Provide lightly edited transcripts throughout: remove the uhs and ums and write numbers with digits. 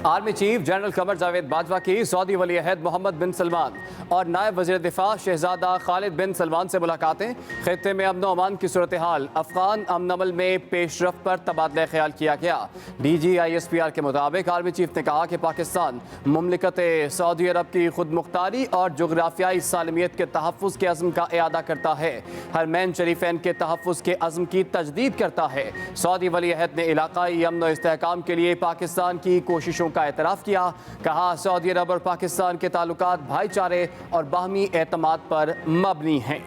Army chief general Qamar Javed Bajwa की Saudi वली अहद मोहम्मद बिन सलमान और नायब वज़ीर दिफा शहजादा खालिद बिन सलमान से मुलाकातें। खित्ते में अमन अमान की सूरत हाल, अफगान अमन अमल में पेशरफ पर तबादला ख्याल किया गया। DGISPR के मुताबिक आर्मी चीफ ने कहा कि पाकिस्तान मुमलिकत सऊदी अरब की खुद मुख्तारी और जोग्राफियाई सालमियत के तहफ़्फ़ुज़ के अज़्म का इआदा करता है। हरमैन शरीफैन के तहफ़्फ़ुज़ के अज़्म की तजदीद करता है। सऊदी वली अहद ने इलाकाई अमन और इस्तेहकाम के लिए पाकिस्तान की कोशिशों का एतराफ़ किया। कहा सऊदी अरब और पाकिस्तान के ताल्लुकात भाईचारे और बाहमी एतमाद पर मबनी हैं।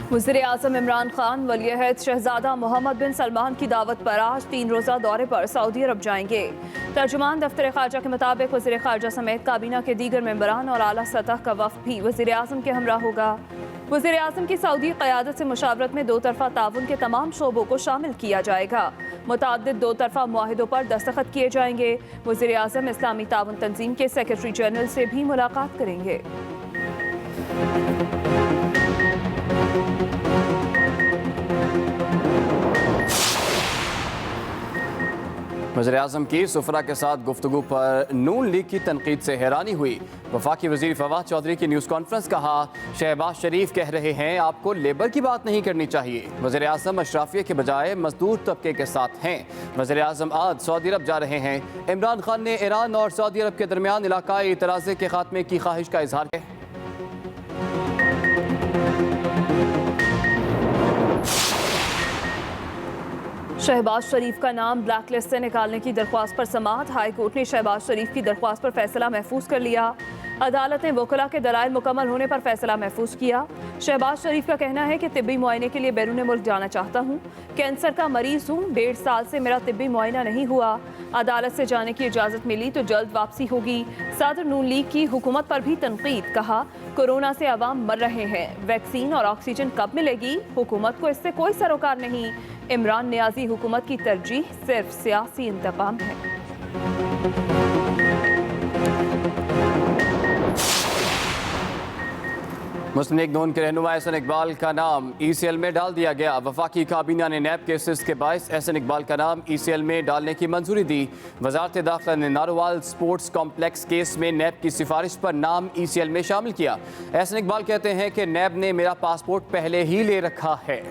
वज़ीर आज़म इमरान खान वली अहद शहजादा मोहम्मद बिन सलमान की दावत पर आज 3 रोज़ा दौरे पर सऊदी अरब जाएंगे। तर्जुमान दफ्तर ख़ारजा के मुताबिक वज़ीर ख़ारजा समेत काबीना के दीगर मेंबरान और आला सतह का वफ़द भी वज़ीर आज़म के हमरा होगा। वज़ीर आज़म की सऊदी क़यादत से मुशावरत में दो तरफ़ा ताउन के तमाम शोबों को शामिल किया जाएगा। मुतअद्दिद दो तरफ़ा मुआहिदों पर दस्तखत किए जाएंगे। वज़ीर आज़म इस्लामी ताउन तंजीम के सेक्रेटरी जनरल से भी मुलाकात करेंगे। वज़ीर आज़म की सुफरा के साथ गुफ्तगू पर नून लीग की तनकीद से हैरानी हुई। वफाकी वज़ीर फवाद चौधरी की न्यूज़ कॉन्फ्रेंस, कहा शहबाज शरीफ कह रहे हैं आपको लेबर की बात नहीं करनी चाहिए। वज़ीर आज़म अशराफिया के बजाय मजदूर तबके के साथ हैं। वज़ीर आज़म आज सऊदी अरब जा रहे हैं। इमरान खान ने ईरान और सऊदी अरब के दरमियान इलाकाई तनाज़े के खात्मे की ख्वाहिश का इजहार किया। शहबाज शरीफ का नाम ब्लैक लिस्ट से निकालने की दरख्वास्त पर समाअत। हाई कोर्ट ने शहबाज शरीफ की दरख्वास्त पर फैसला महफूज कर लिया। अदालत ने वकला के दलाइल मुकम्मल होने पर फैसला महफूज किया। शहबाज शरीफ का कहना है कि तिब्बी मुआयने के लिए बैरून मुल्क जाना चाहता हूँ। कैंसर का मरीज हूँ, 1.5 साल से मेरा तिब्बी मुआयना नहीं हुआ। अदालत से जाने की इजाज़त मिली तो जल्द वापसी होगी। सदर नून लीग की हुकूमत पर भी तनकीद, कहा कोरोना से अवाम मर रहे हैं, वैक्सीन और ऑक्सीजन कब मिलेगी? हुकूमत को इससे कोई सरोकार नहीं। इमरान नियाजी हुकूमत की तरजीह सिर्फ सियासी इंतकाम है। मुस्लिम लीग नून के रहनुमा एहसन इकबाल का नाम ECL में डाल दिया गया। वफाकी काबीना ने नैब केसेस के बायस एहसन इकबाल का नाम ECL में डालने की मंजूरी दी। वजारत दाखिला ने नारोवाल स्पोर्ट्स कॉम्प्लेक्स केस में नैब की सिफारिश पर नाम ECL में शामिल किया। एहसन इकबाल कहते हैं कि नैब ने मेरा पासपोर्ट पहले ही ले रखा है।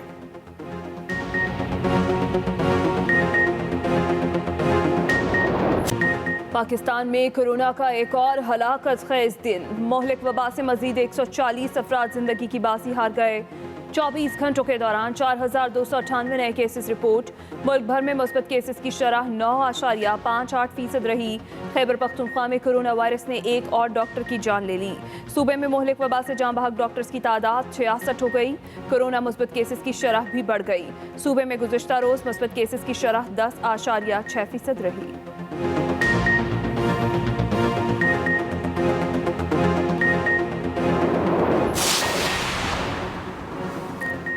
पाकिस्तान में कोरोना का एक और हलाकत खेज दिन। मोहलिक वबा से मजीद 140 अफराद जिंदगी की बाजी हार गए। 24 घंटों के दौरान 4298 नए केसेस रिपोर्ट। मुल्क भर में मुस्बत केसेस की शरह 9.58% रही। खैबर पख्तूनख्वा में कोरोना वायरस ने एक और डॉक्टर की जान ले ली। सूबे में मोहलिक वबा से जाँ बहक डॉक्टर्स की तादाद 66 हो गई। कोरोना मुस्बत केसेस की शरह भी बढ़ गई। सूबे में गुज़िश्ता रोज़ मुस्बत केसेस की शरह 10.6% रही।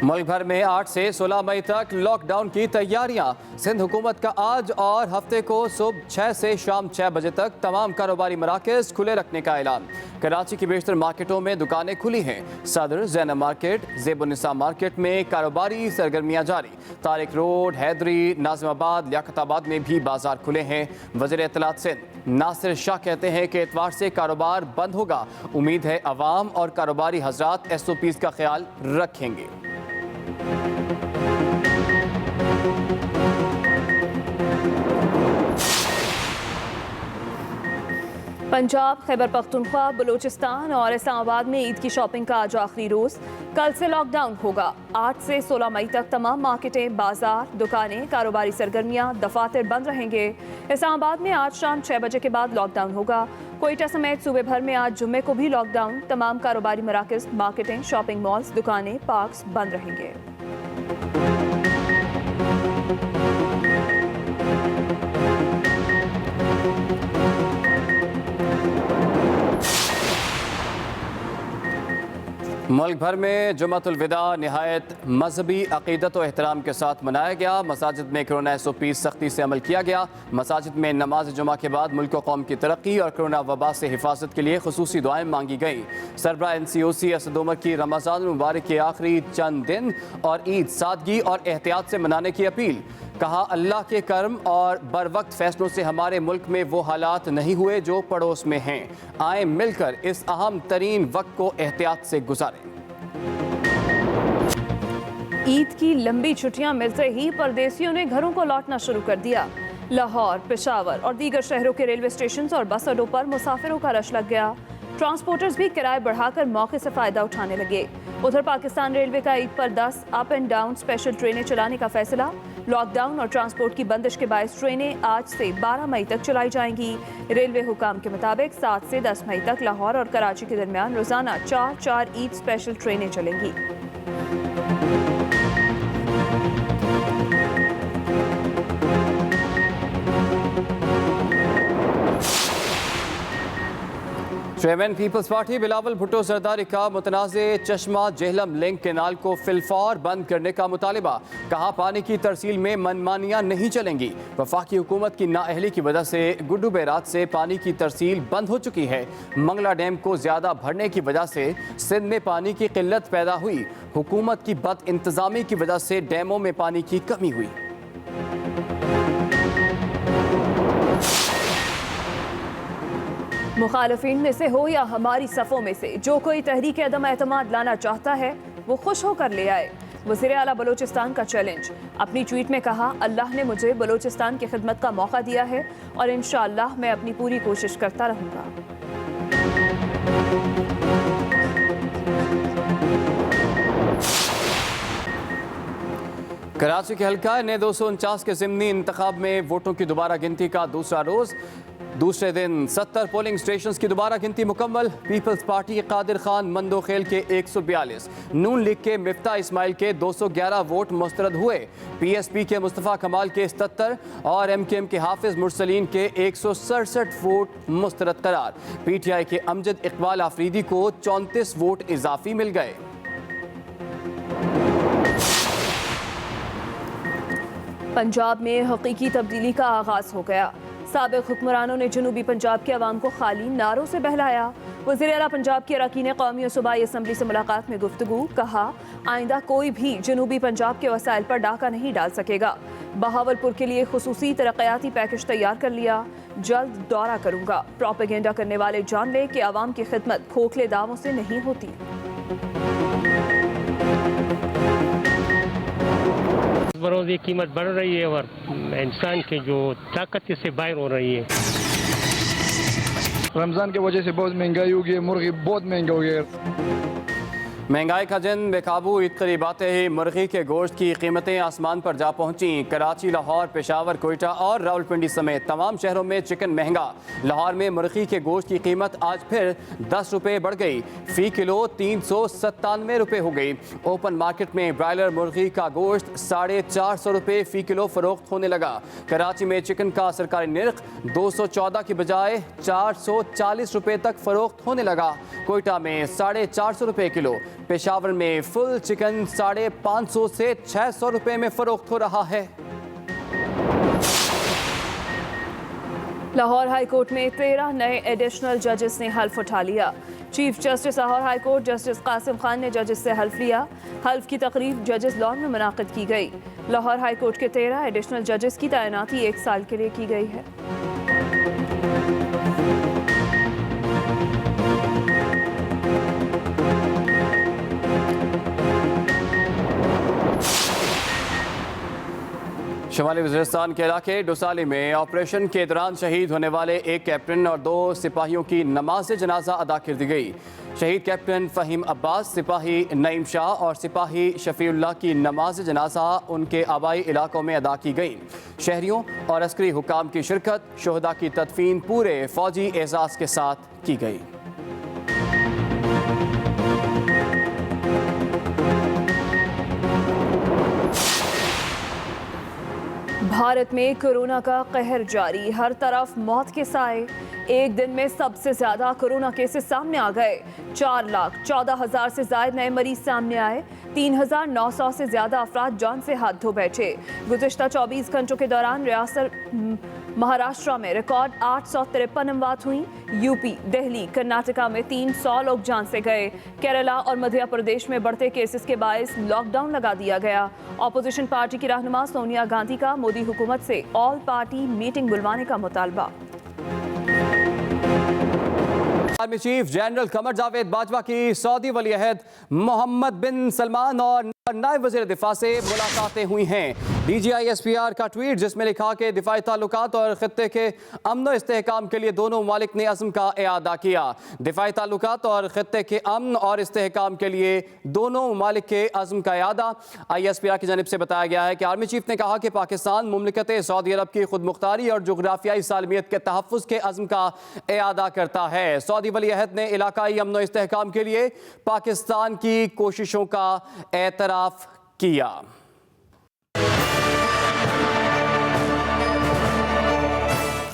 मुल्क भर में 8 से 16 मई तक लॉकडाउन की तैयारियां। सिंध हुकूमत का आज और हफ्ते को सुबह 6 से शाम 6 बजे तक तमाम कारोबारी मराकज़ खुले रखने का ऐलान। कराची की बेशतर मार्केटों में दुकानें खुली हैं। सदर, ज़ैनब मार्केट, ज़ेबुन्निसा मार्केट में कारोबारी सरगर्मियां जारी। तारिक रोड, हैदरी, नाज़िमाबाद, लियाकताबाद में भी बाजार खुले हैं। वज़ीर इत्तलात सिंध नासिर शाह कहते हैं कि इतवार से कारोबार बंद होगा। उम्मीद है अवाम और कारोबारी हजरात SOPs का ख्याल रखेंगे। पंजाब, खैबर पख्तूनख्वा, बलूचिस्तान और इस्लामाबाद में ईद की शॉपिंग का आज आखिरी रोज़। कल से लॉकडाउन होगा। 8 से 16 मई तक तमाम मार्केटें, बाजार, दुकानें, कारोबारी सरगर्मियां, दफातर बंद रहेंगे। इस्लामाबाद में आज शाम 6 बजे के बाद लॉकडाउन होगा। कोयटा समेत सूबे भर में आज जुम्मे को भी लॉकडाउन। तमाम कारोबारी मराकज़, मार्केटें, शॉपिंग मॉल्स, दुकानें, पार्क्स बंद रहेंगे। मुल्क भर में जुम्मतुल विदा नहायत मजहबी अकीदत और एहतराम के साथ मनाया गया। मसाजिद में कोरोना SOP सख्ती से अमल किया गया। मसाजिद में नमाज जुमा के बाद मुल्क व कौम की तरक्की और कोरोना वबा से हिफाजत के लिए खुसूसी दुआएं मांगी गई। सरबराह NCOC असद उमर की रमज़ान मुबारक के आखिरी चंद दिन और ईद सादगी और एहतियात से मनाने की अपील। कहा, अल्लाह के करम और बर वक्त फैसलों से हमारे मुल्क में वो हालात नहीं हुए जो पड़ोस में हैं। आए मिलकर इस अहम तरीन वक्त को एहतियात से गुजारें। ईद की लंबी छुट्टियां मिलते ही परदेसियों ने घरों को लौटना शुरू कर दिया। लाहौर, पेशावर और दीगर शहरों के रेलवे स्टेशन और बस अड्डों पर मुसाफिरों का रश लग गया। ट्रांसपोर्टर्स भी किराए बढ़ाकर मौके से फ़ायदा उठाने लगे। उधर पाकिस्तान रेलवे का ईद पर 10 अप एंड डाउन स्पेशल ट्रेनें चलाने का फैसला। लॉकडाउन और ट्रांसपोर्ट की बंदिश के बायस ट्रेनें आज से 12 मई तक चलाई जाएंगी। रेलवे हुकाम के मुताबिक 7 से 10 मई तक लाहौर और कराची के दरमियान रोजाना 4 ईद स्पेशल ट्रेनें चलेंगी। Chairman peoples party Bilawal Bhutto Zardari का मुतनाज़े चश्मा जेहलम लिंक केनाल को फिलफौर बंद करने का मुतालिबा। कहा, पानी की तरसील में मनमानियां नहीं चलेंगी। वफाकी हुकूमत की नाअहली की वजह से गुड्डू बैराज से पानी की तरसील बंद हो चुकी है। मंगला डैम को ज़्यादा भरने की वजह से सिंध में पानी की किल्लत पैदा हुई। हुकूमत की बद इंतज़ामी की वजह से डैमों में पानी की कमी हुई। मुखालफिन में से हो या हमारी सफ़ों में से जो कोई तहरीक अदम एतमाद लाना चाहता है वो खुश होकर ले आए। वज़ीर आला बलोचिस्तान का चैलेंज। अपनी ट्वीट में कहा, अल्लाह ने मुझे बलोचिस्तान की खिदमत का मौका दिया है और इंशाअल्लाह मैं अपनी पूरी कोशिश करता रहूँगा। कराची के हल्का ने 249 के ज़िमनी इंतखाब में वोटों की दोबारा गिनती का दूसरा रोज़। दूसरे दिन 70 पोलिंग स्टेशंस की दोबारा गिनती मुकम्मल। पीपल्स पार्टी के कादिर खान मंदोखेल के 142, नून लीग के मिफ्ता इस्माइल के 211 वोट मुस्तरद हुए। PSP के मुस्तफ़ा कमाल के 77 और MKM के हाफिज मुरसलीन के 167 वोट मुस्तरद करार। PTI के अमजद इकबाल आफरीदी को 34 वोट इजाफी मिल गए। पंजाब में हकीकी तब्दीली का आगाज हो गया। साबिक हुक्मरानों ने जनूबी पंजाब के अवाम को खाली नारों से बहलाया। वज़ीर आला पंजाब के अरकान कौमी और सूबाई असम्बली से मुलाकात में गुफ्तगू। कहा, आइंदा कोई भी जनूबी पंजाब के वसाइल पर डाका नहीं डाल सकेगा। बहावलपुर के लिए खुसूसी तरक्याती पैकेज तैयार कर लिया। जल्द दौरा करूंगा। प्रोपेगेंडा करने वाले जान ले कि आवाम की खिदमत खोखले दावों से नहीं होती। बरोज़ ये कीमत बढ़ रही है और इंसान की जो ताकत इससे बाहर हो रही है। रमज़ान की वजह से बहुत महंगाई हो गई है, मुर्गी बहुत महंगा हो गया है। महंगाई का जन बेकाबू। ईद करीब आते ही मुर्गी के गोश्त की कीमतें आसमान पर जा पहुंची। कराची, लाहौर, पेशावर, कोयटा और रावलपिंडी समेत तमाम शहरों में चिकन महंगा। लाहौर में मुर्गी के गोश्त की कीमत आज फिर 10 रुपये बढ़ गई। फ़ी किलो 397 रुपये हो गई। ओपन मार्केट में ब्रायलर मुर्गी का गोश्त 450 रुपये फ़ी किलो फरोख्त होने लगा। कराची में चिकन का सरकारी निर्ख 214 की बजाय 440 रुपये तक फरोख्त होने लगा। कोयटा में 450 रुपये किलो। पेशावर में फुल चिकन 550 से 600 रुपये में फरोख्त हो रहा है। लाहौर हाई कोर्ट में 13 नए एडिशनल जजेस ने हल्फ उठा लिया। Chief justice Lahore high court justice Qasim Khan ने जजेस से हल्फ लिया। हल्फ की तकरीब जजेस लॉन में मुनाकिद की गई। लाहौर हाई कोर्ट के 13 एडिशनल जजेस की तैनाती 1 साल के लिए की गई है। शुमाली वज़ीरिस्तान के इलाके डोसाली में ऑपरेशन के दौरान शहीद होने वाले एक कैप्टन और 2 सिपाहियों की नमाज जनाजा अदा कर दी गई। शहीद कैप्टन फ़हीम अब्बास, सिपाही नईम शाह और सिपाही शफ़ीउल्लाह की नमाज जनाजा उनके आबाई इलाकों में अदा की गई। शहरियों और अस्करी हुकाम की शिरकत, शोहदा की तदफीन पूरे फ़ौजी एजाज़ के साथ की गई। भारत में कोरोना का कहर जारी। हर तरफ मौत के साए। एक दिन में सबसे ज्यादा कोरोना केसेस सामने आ गए। 4,14,000 से ज्यादा नए मरीज सामने आए। 3,900 से ज्यादा अफराद जान से हाथ धो बैठे। गुज़िश्ता 24 घंटों के दौरान रियासत महाराष्ट्र में रिकॉर्ड 853 अमवात हुई। यूपी, दिल्ली, कर्नाटका में 300 लोग जान से गए। केरला और मध्य प्रदेश में बढ़ते केसेस के बायस लॉकडाउन लगा दिया गया। ऑपोजिशन पार्टी की रहनुमा सोनिया गांधी का मोदी हुकूमत से ऑल पार्टी मीटिंग बुलवाने का मुतालबा। Army chief general Qamar Javed Bajwa की सऊदी वली अहद मोहम्मद बिन सलमान और नायब वज़ीर दिफा से मुलाकातें हुई हैं। DGISPR का ट्वीट जिसमें लिखा कि दिफाई ताल्लुकात और खित्ते के अमन इस्तेहकाम के लिए दोनों ममालिक ने अज़्म का इआदा किया। दिफाई ताल्लुकात और खित्ते के अमन और इस्तेहकाम के लिए दोनों ममालिक के अज़्म का इआदा। ISPR की जानिब से बताया गया है कि आर्मी चीफ ने कहा कि पाकिस्तान मुमलिकत सऊदी अरब की खुद मुख्तारी और जोग्राफियाई सालमियत के तहफ़्फ़ुज़ के अज़्म का इआदा करता है। सऊदी वली अहद ने इलाकाई अमन इस्तेहकाम के लिए पाकिस्तान की कोशिशों का एतराफ़ किया।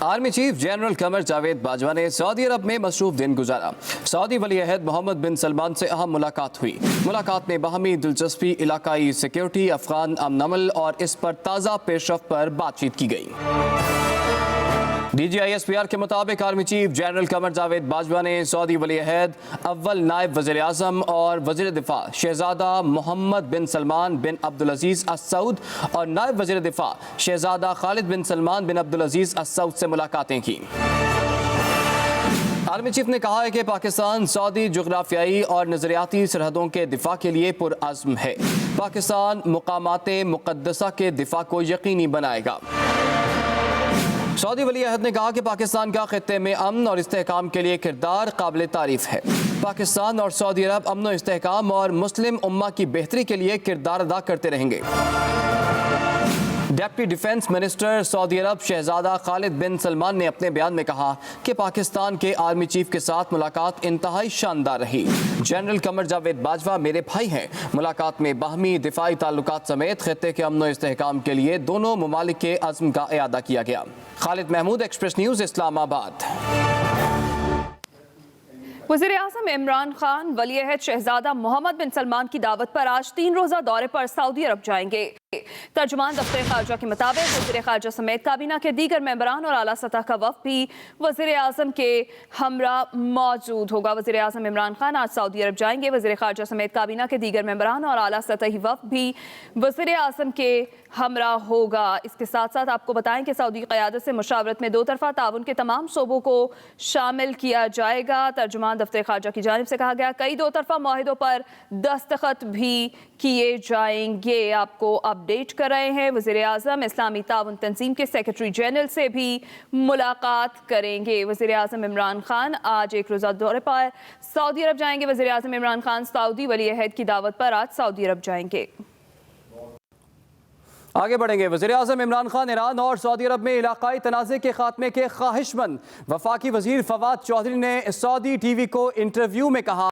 Army chief general Qamar Javed Bajwa ने सऊदी अरब में मसरूफ दिन गुजारा। सऊदी वली अहद मोहम्मद बिन सलमान से अहम मुलाकात हुई। मुलाकात में बाहमी दिलचस्पी, इलाकाई सिक्योरिटी, अफगान अमन अमल और इस पर ताज़ा पेशरफ्त पर बातचीत की गई। DGISPR के मुताबिक army chief general Qamar Javed Bajwa ने सऊदी वली अहद अव्वल नायब वज़ीर आज़म और वज़ीर दिफा शहजादा मोहम्मद बिन सलमान बिन अब्दुल अजीज़ अल सऊद और नायब वज़ीर दिफा शहजादा खालिद बिन सलमान बिन अब्दुल अजीज़ अल सऊद से मुलाकातें की। आर्मी चीफ ने कहा है कि पाकिस्तान सऊदी जोग्राफियाई और नज़रियाती सरहदों के दिफा के लिए पुरअज़्म है। पाकिस्तान मुकामात मुक़द्दसा के दिफा को यकीनी बनाएगा। सऊदी वली अहद ने कहा कि पाकिस्तान का खित्ते में अमन और इस्तेहकाम के लिए किरदार काबिल तारीफ है। पाकिस्तान और सऊदी अरब अमन और इस्तेहकाम और मुस्लिम उम्मा की बेहतरी के लिए किरदार अदा करते रहेंगे। डिप्टी डिफेंस मिनिस्टर सऊदी अरब शहजादा खालिद बिन सलमान ने अपने बयान में कहा कि पाकिस्तान के आर्मी चीफ के साथ मुलाकात इंतहाई शानदार रही। जनरल कमर जावेद बाजवा मेरे भाई हैं। मुलाकात में बाहमी दिफाई ताल्लुकात समेत खित्ते के अमन और इस्तेहकाम के लिए दोनों ममालिक के अज़्म का इआदा किया गया। Khalid Mahmood, express news, Islamabad. वज़ीर आज़म इमरान खान वली अहद शहजादा मोहम्मद बिन सलमान की दावत पर आज 3 रोज़ा दौरे पर सऊदी अरब जाएंगे। तर्जुमान दफ्तर खारजा के मुताबिक वज़ीर खारजा समेत काबीना के दीगर मेंबरान और आला सतह का वफ़द भी वज़ीर आज़म के हमरा मौजूद होगा। वज़ीर आज़म इमरान खान आज सऊदी अरब जाएंगे। वज़ीर खारजा समेत काबीना के दीगर मेंबरान और आला सतही वफ़द भी वज़ीर आज़म के हमरा होगा। इसके साथ साथ आपको बताएं कि सऊदी क़यादत से मुशावरत में 2 तरफ़ा ताउन के तमाम शोबों को शामिल किया जाएगा। तर्जुमान दफ्तर खारजा की जानिब से कहा गया कई 2 तरफ़ा मुआहिदों पर दस्तखत भी किए जाएंगे। आपको अपडेट कर रहे हैं। वज़ीर आज़म इस्लामी ताउन तंजीम के सेक्रेटरी जनरल से भी मुलाकात करेंगे। वज़ीर आज़म इमरान खान आज 1 रोज़ा दौरे पर सऊदी अरब जाएंगे। वज़ीर आज़म इमरान खान सऊदी वली अहद की दावत पर आज सऊदी अरब जाएंगे। आगे बढ़ेंगे। वज़ीर आज़म इमरान खान ईरान और सऊदी अरब में इलाकाई तनाज़े के खात्मे के ख्वाहिशमंद। वफाकी वज़ीर फवाद चौधरी ने सऊदी TV को इंटरव्यू में कहा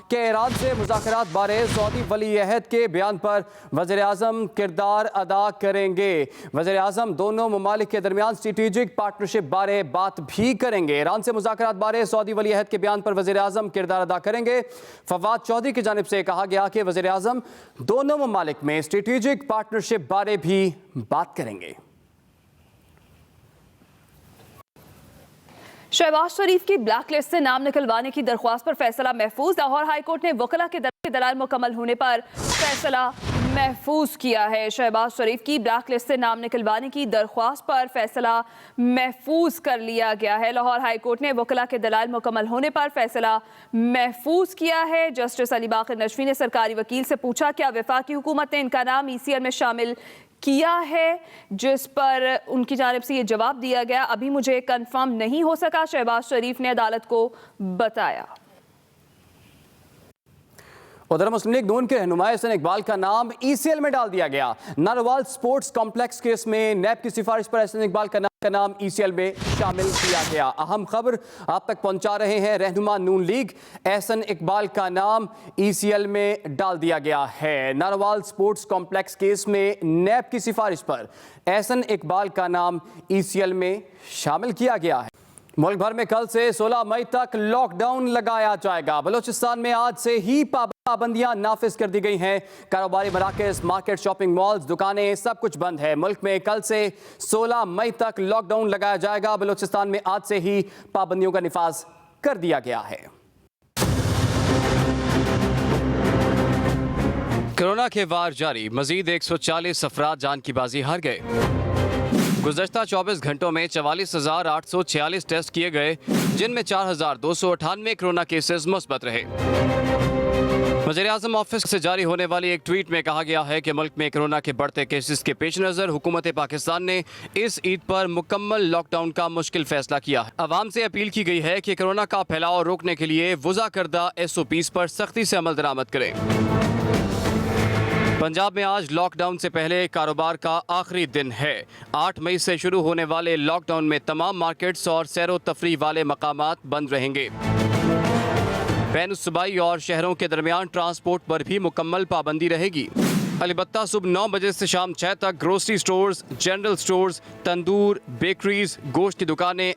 कि ईरान से मुज़ाकरात बारे सऊदी वली अहद के बयान पर वज़ीर आज़म किरदार अदा करेंगे। वज़ीर आज़म दोनों ममालिक के दरमियान स्ट्रेटेजिक पार्टनरशिप बारे बात भी करेंगे। ईरान से मुज़ाकरात बारे सऊदी वली अहद के बयान पर वज़ीर आज़म किरदार अदा करेंगे। फवाद चौधरी की जानिब से कहा गया कि वज़ीर आज़म दोनों ममालिक में स्ट्रेटेजिक पार्टनरशिप बारे भी बात करेंगे। शहबाज शरीफ की ब्लैक लिस्ट से नाम निकलवाने की दरख्वास्त पर फैसला महफूज। लाहौर हाई कोर्ट ने वकला के दलाइल मुकम्मल होने पर फैसला महफूज किया है। शहबाज शरीफ की ब्लैक लिस्ट से नाम निकलवाने की दरख्वास्त पर फैसला महफूज कर लिया गया है। लाहौर हाई कोर्ट ने वकला के दलाइल मुकम्मल होने पर फैसला महफूज किया है। जस्टिस अली बाकर नजफी ने सरकारी वकील से पूछा क्या वफाकी हुकूमत ने इनका नाम ECL में शामिल किया है, जिस पर उनकी जानिब से ये जवाब दिया गया अभी मुझे कंफर्म नहीं हो सका। शहबाज शरीफ ने अदालत को बताया। उधर मुस्लिम लीग नून के रहनुमा एहसन इकबाल का नाम ECL में डाल दिया गया। नारोवाल स्पोर्ट्स कॉम्प्लेक्स केस में नैब की सिफारिश पर एहसन इकबाल का नाम ECL में शामिल किया गया। अहम खबर आप तक पहुंचा रहे हैं। रहनुमा नून लीग एहसन इकबाल का नाम ECL में डाल दिया गया है। नारोवाल स्पोर्ट्स कॉम्प्लेक्स केस में नैब की सिफारिश पर एहसन इकबाल का नाम ECL में शामिल किया गया है। मुल्क भर में कल से 16 मई तक लॉकडाउन लगाया जाएगा। बलूचिस्तान में आज से ही पाबंदियां नाफिज कर दी गई हैं। कारोबारी मराकज, मार्केट, शॉपिंग मॉल्स, दुकानें सब कुछ बंद है। मुल्क में कल से 16 मई तक लॉकडाउन लगाया जाएगा। बलूचिस्तान में आज से ही पाबंदियों का निफाज कर दिया गया है। कोरोना के वार जारी, मजीद 140 अफराद जान की बाजी हार गए। गुज़श्ता 24 घंटों में 44,846 टेस्ट किए गए, जिनमें 4,298 कोरोना केसेस मुस्बत रहे। वज़ीर-ए-आज़म ऑफिस से जारी होने वाली एक ट्वीट में कहा गया है कि मुल्क में कोरोना के बढ़ते केसेस के पेश नज़र हुकूमत पाकिस्तान ने इस ईद पर मुकम्मल लॉकडाउन का मुश्किल फैसला किया है। अवाम से अपील की गई है कि कोरोना का फैलाव रोकने के लिए वज़ा करदा SOPs पर सख्ती से अमल दरामद करें। पंजाब में आज लॉकडाउन से पहले कारोबार का आखिरी दिन है। 8 मई से शुरू होने वाले लॉकडाउन में तमाम मार्केट्स और सैरो तफरीह वाले मकामात बंद रहेंगे। बैनुल-सूबाई और शहरों के दरमियान ट्रांसपोर्ट पर भी मुकम्मल पाबंदी रहेगी। अलबत्ता सुबह 9 बजे से शाम 6 तक ग्रोसरी स्टोर्स, जनरल स्टोर्स, तंदूर, बेकरीज, गोश्त की दुकानें,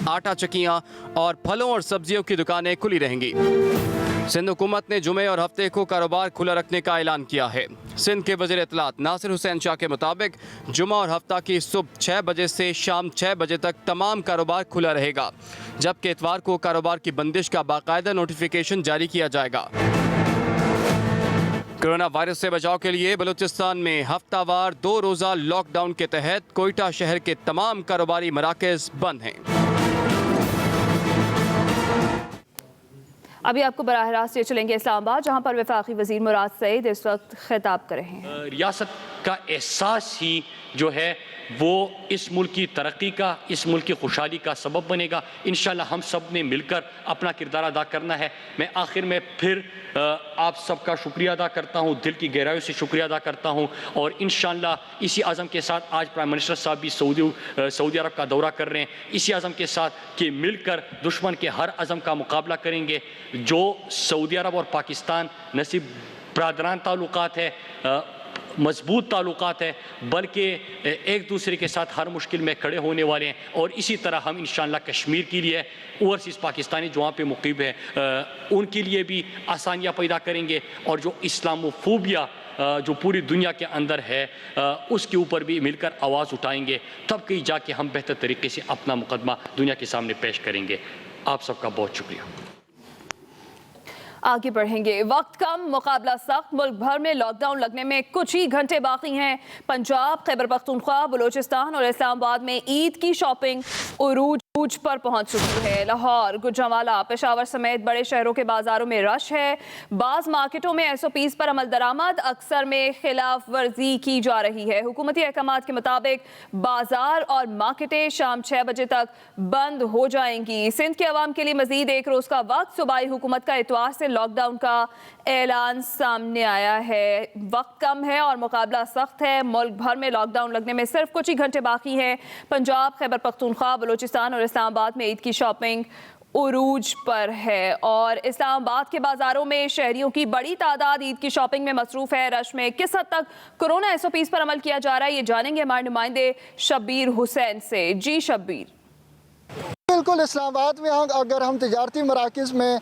आटा चक्कियाँ और फलों और सब्जियों की दुकानें खुली रहेंगी। सिंध हुकूमत ने जुमे और हफ्ते को कारोबार खुला रखने का ऐलान किया है। सिंध के वज़ीर इत्तलात नासिर हुसैन शाह के मुताबिक जुमा और हफ्ता की सुबह 6 बजे से शाम 6 बजे तक तमाम कारोबार खुला रहेगा, जबकि इतवार को कारोबार की बंदिश का बाकायदा नोटिफिकेशन जारी किया जाएगा। कोरोना वायरस से बचाव के लिए बलूचिस्तान में हफ्तावार 2 रोज़ा लॉकडाउन के तहत कोयटा शहर के तमाम कारोबारी मराकज़ बंद हैं। अभी आपको बराह रास्त ये चलेंगे इस्लामाबाद, जहां पर वफाकी वजीर मुराद सईद इस वक्त खिताब कर रहे हैं। रियासत का एहसास ही जो है वो इस मुल्क की तरक्की का, इस मुल्क की खुशहाली का सबब बनेगा। इंशाल्लाह हम सब ने मिलकर अपना किरदार अदा करना है। मैं आखिर में फिर आप सबका शुक्रिया अदा करता हूँ, दिल की गहराइयों से शुक्रिया अदा करता हूँ। और इंशाल्लाह इसी आज़म के साथ आज प्राइम मिनिस्टर साहब भी सऊदी अरब का दौरा कर रहे हैं, इसी आज़म के साथ कि मिलकर दुश्मन के हर अज़म का मुकाबला करेंगे। जो सऊदी अरब और पाकिस्तान न सिर्फ बरादरान ताल्लुकात है, मजबूत ताल्लुकात है, बल्कि एक दूसरे के साथ हर मुश्किल में खड़े होने वाले हैं। और इसी तरह हम इंशाअल्लाह कश्मीर के लिए, ओवरसीज़ पाकिस्तानी जो वहाँ पे मुक़ीम है, उनके लिए भी आसानियाँ पैदा करेंगे। और जो इस्लामोफोबिया जो पूरी दुनिया के अंदर है, उसके ऊपर भी मिलकर आवाज़ उठाएंगे। तब कहीं जाके हम बेहतर तरीके से अपना मुकदमा दुनिया के सामने पेश करेंगे। आप सबका बहुत शुक्रिया। आगे बढ़ेंगे। वक्त कम, मुकाबला सख्त। मुल्क भर में लॉकडाउन लगने में कुछ ही घंटे बाकी हैं। पंजाब, खैबर पख्तूनख्वा, बलूचिस्तान और इस्लामाबाद में ईद की शॉपिंग उरूज पर पहुंच चुकी है। लाहौर, गुजरांवाला, पेशावर समेत बड़े शहरों के बाजारों में रश है। बाज मार्केटों में SOPs पर अमल दरामद, अक्सर में खिलाफ वर्जी की जा रही है। हुकूमती अहकामात के मुताबिक बाजार और मार्केटें शाम 6 बजे तक बंद हो जाएंगी। सिंध के अवाम के लिए मजीद एक रोज का वक्त। सूबाई हुकूमत का इतवार से लॉकडाउन का ऐलान सामने आया है। वक्त कम है और मुकाबला सख्त है। मुल्क भर में लॉकडाउन लगने में सिर्फ कुछ ही घंटे बाकी हैं। पंजाब, खैबर पख्तूनख्वा, बलूचिस्तान और इस्लामाबाद में ईद की शॉपिंग उरूज पर है। और इस्लामाबाद के बाजारों में शहरियों की बड़ी तादाद ईद की शॉपिंग में मसरूफ है। रश में किस हद तक कोरोना SOPs पर अमल किया जा रहा है, ये जानेंगे हमारे नुमाइंदे शब्बीर हुसैन से। जी शब्बीर। बिल्कुल, इस्लामाबाद में अगर हम तजारती मराकज़ में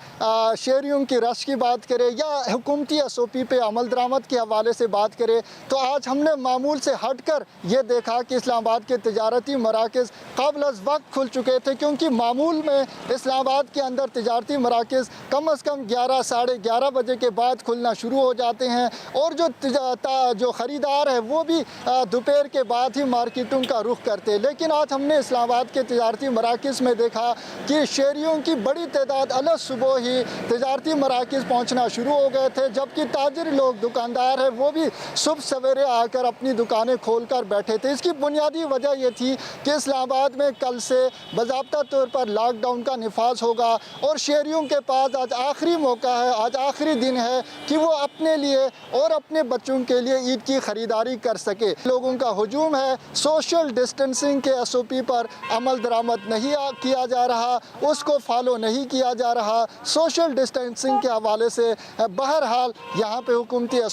शहरियों की रश की बात करें या हुकूमती SOP पे अमल दरामद के हवाले से बात करें, तो आज हमने मामूल से हट कर ये देखा कि इस्लामाबाद के तजारती मराकज़ क़ब्ल अज़ वक्त खुल चुके थे। क्योंकि मामूल में इस्लामाबाद के अंदर तजारती मराकज़ कम अज़ कम 11, साढ़े 11 बजे के बाद खुलना शुरू हो जाते हैं। और जो ख़रीदार है वो भी दोपहर के बाद ही मार्केटों का रुख करते हैं। लेकिन आज हमने इस्लामाबाद के तजारती मराकज़ में देखा कि शहरियों की बड़ी तादाद अलग सुबह ही तजारती मराकज़ पहुँचना शुरू हो गए थे, जबकि ताजिर लोग, दुकानदार हैं, वो भी सुबह सवेरे आकर अपनी दुकानें खोल कर बैठे थे। इसकी बुनियादी वजह ये थी कि इस्लामाबाद में कल से बाज़ाब्ता तौर पर लॉकडाउन का निफाज होगा और शहरियों के पास आज आखिरी मौका है, आज आखिरी दिन है कि वो अपने लिए और अपने बच्चों के लिए ईद की ख़रीदारी कर सके। लोगों का हुजूम है, सोशल डिस्टेंसिंग के SOP पर अमल दरामद नहीं किया जा रहा, उसको फॉलो नहीं किया जा रहा। सोशल डिस्टेंसिंग के हवाले से बहरहाल यहाँ पे हुकूमती